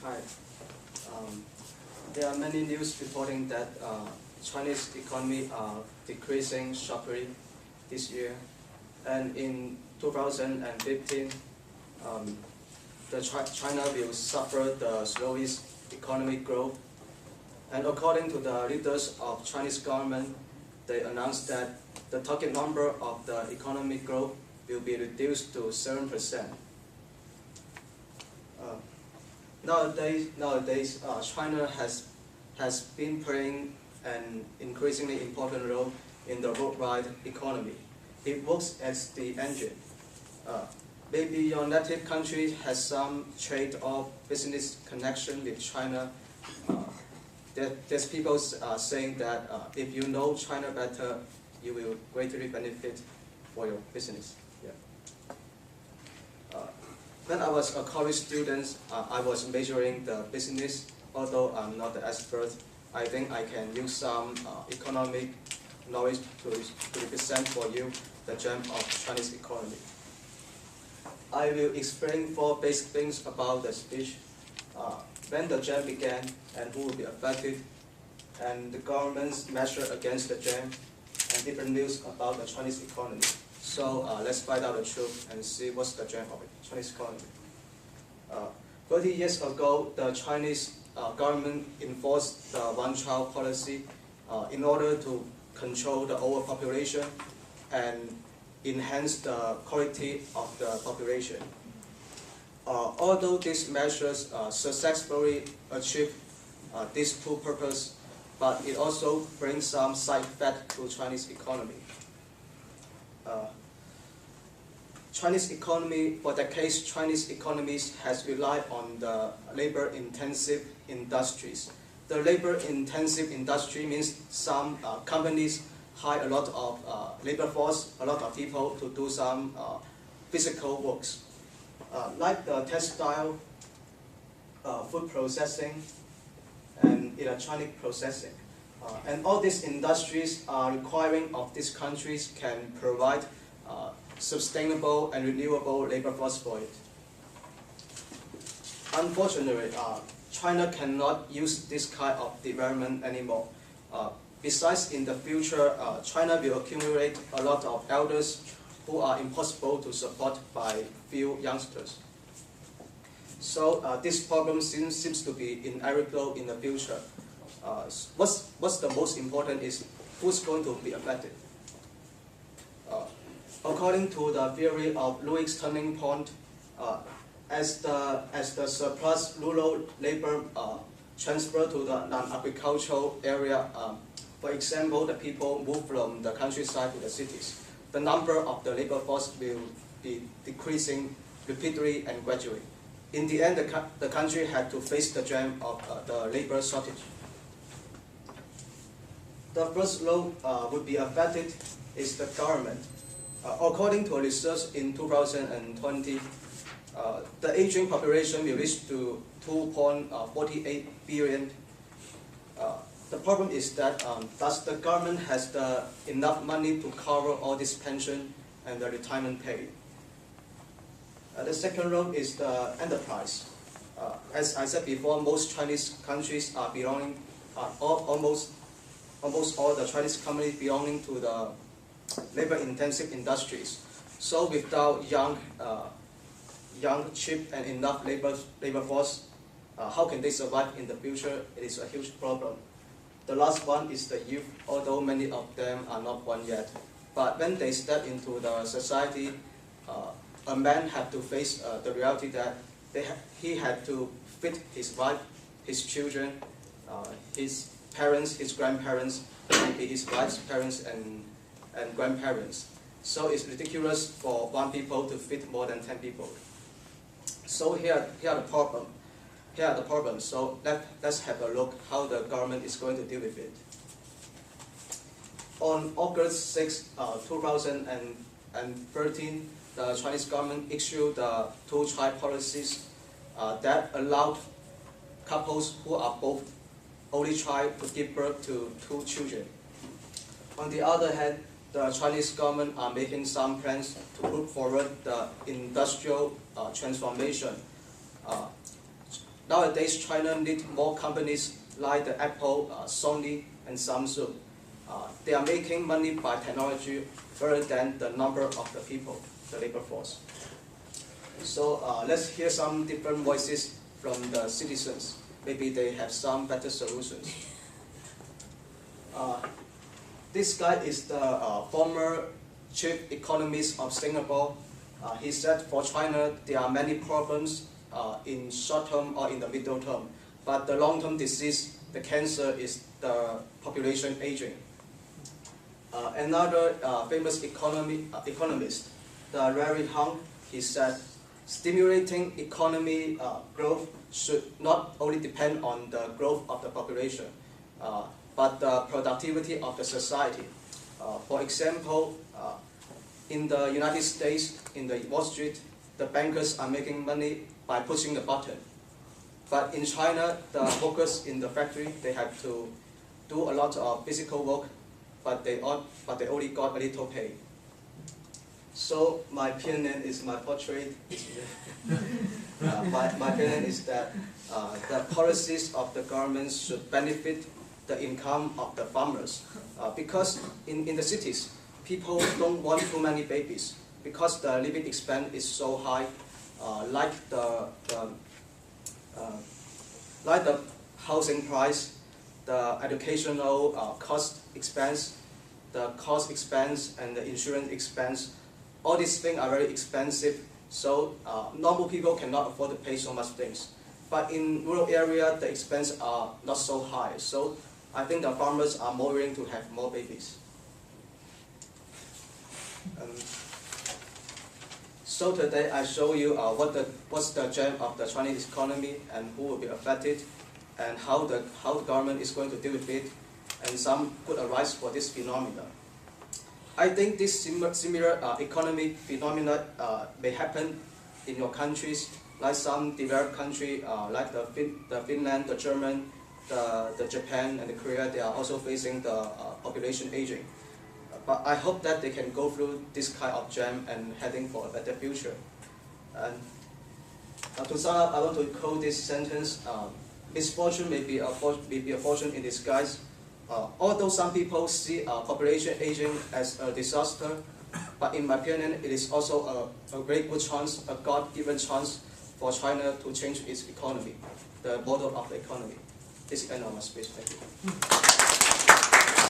Hi. There are many news reporting that Chinese economy are decreasing sharply this year, and in 2015, China will suffer the slowest economic growth. And according to the leaders of Chinese government, they announced that the target number of the economic growth will be reduced to 7%. Nowadays, China has been playing an increasingly important role in the worldwide economy. It works as the engine. Maybe your native country has some trade or business connection with China. There's people saying that if you know China better, you will greatly benefit for your business. Yeah. When I was a college student, I was majoring the business. Although I'm not the expert, I think I can use some economic knowledge to represent for you the gem of Chinese economy. I will explain 4 basic things about the speech. When the jam began and who will be affected, and the government's measure against the jam, and different news about the Chinese economy. So let's find out the truth and see what's the jam of the Chinese economy. 30 years ago, the Chinese government enforced the one-child policy in order to control the overpopulation and enhance the quality of the population. Although these measures successfully achieve these 2 purposes, but it also brings some side effect to Chinese economy. Chinese economy, for decades, Chinese economies has relied on the labor-intensive industries. The labor-intensive industry means some companies hire a lot of labor force, a lot of people to do some physical works, like the textile, food processing, and electronic processing. And all these industries are requiring of these countries can provide sustainable and renewable labor force for it. Unfortunately, China cannot use this kind of development anymore. Besides, in the future, China will accumulate a lot of elders who are impossible to support by few youngsters. So this problem seems to be inevitable in the future. What's the most important is who's going to be affected. According to the theory of Lewis turning point, as the surplus rural labor transfer to the non-agricultural area, for example, the people move from the countryside to the cities, the number of the labor force will be decreasing repeatedly and gradually. In the end, the country had to face the jam of the labor shortage. The first role would be affected is the government. According to research in 2020, the aging population will reach to 2.48 billion. The problem is that does the government has enough money to cover all this pension and the retirement pay? The second role is the enterprise. As I said before, most Chinese countries are belonging, almost all the Chinese companies belonging to the labor-intensive industries. So without young, cheap, and enough labor force, how can they survive in the future? It is a huge problem. The last one is the youth, although many of them are not born yet. But when they step into the society, a man had to face the reality that he had to feed his wife, his children, his parents, his grandparents, maybe his wife's parents and grandparents. So it's ridiculous for one people to feed more than 10 people. So here are the problems. So let's have a look how the government is going to deal with it. On August 6, 2013, the Chinese government issued the 2-child policies that allowed couples who are both only child to give birth to 2 children. On the other hand, the Chinese government are making some plans to put forward the industrial transformation. Nowadays, China needs more companies like the Apple, Sony, and Samsung. They are making money by technology rather than the number of the people, the labor force. So let's hear some different voices from the citizens. Maybe they have some better solutions. This guy is the former chief economist of Singapore. He said for China there are many problems in short term or in the middle term, but the long-term disease, the cancer, is the population aging. Another famous economist, the Larry Hung, he said, stimulating economy growth should not only depend on the growth of the population, but the productivity of the society. For example, in the United States, in the Wall Street, the bankers are making money by pushing the button. But in China, the workers in the factory, they have to do a lot of physical work, but they only got a little pay. So my opinion is my portrait. My opinion is that the policies of the government should benefit the income of the farmers, because in the cities, people don't want too many babies because the living expense is so high, like the housing price, the educational cost expense, the cost expense, and the insurance expense. All these things are very expensive, so normal people cannot afford to pay so much things. But in rural area, the expenses are not so high, so I think the farmers are more willing to have more babies. So today I show you what's the gem of the Chinese economy and who will be affected, and how the government is going to deal with it, and some good advice for this phenomenon. I think this similar economic phenomena may happen in your countries, like some developed country like the Finland, the German, the Japan, and the Korea. They are also facing the population aging. But I hope that they can go through this kind of jam and heading for a better future. And to sum up, I want to quote this sentence: "Misfortune may be a fortune in disguise." Although some people see population aging as a disaster, but in my opinion, it is also a very good chance, a God-given chance for China to change its economy, the model of the economy. This is the end of my speech. Thank you.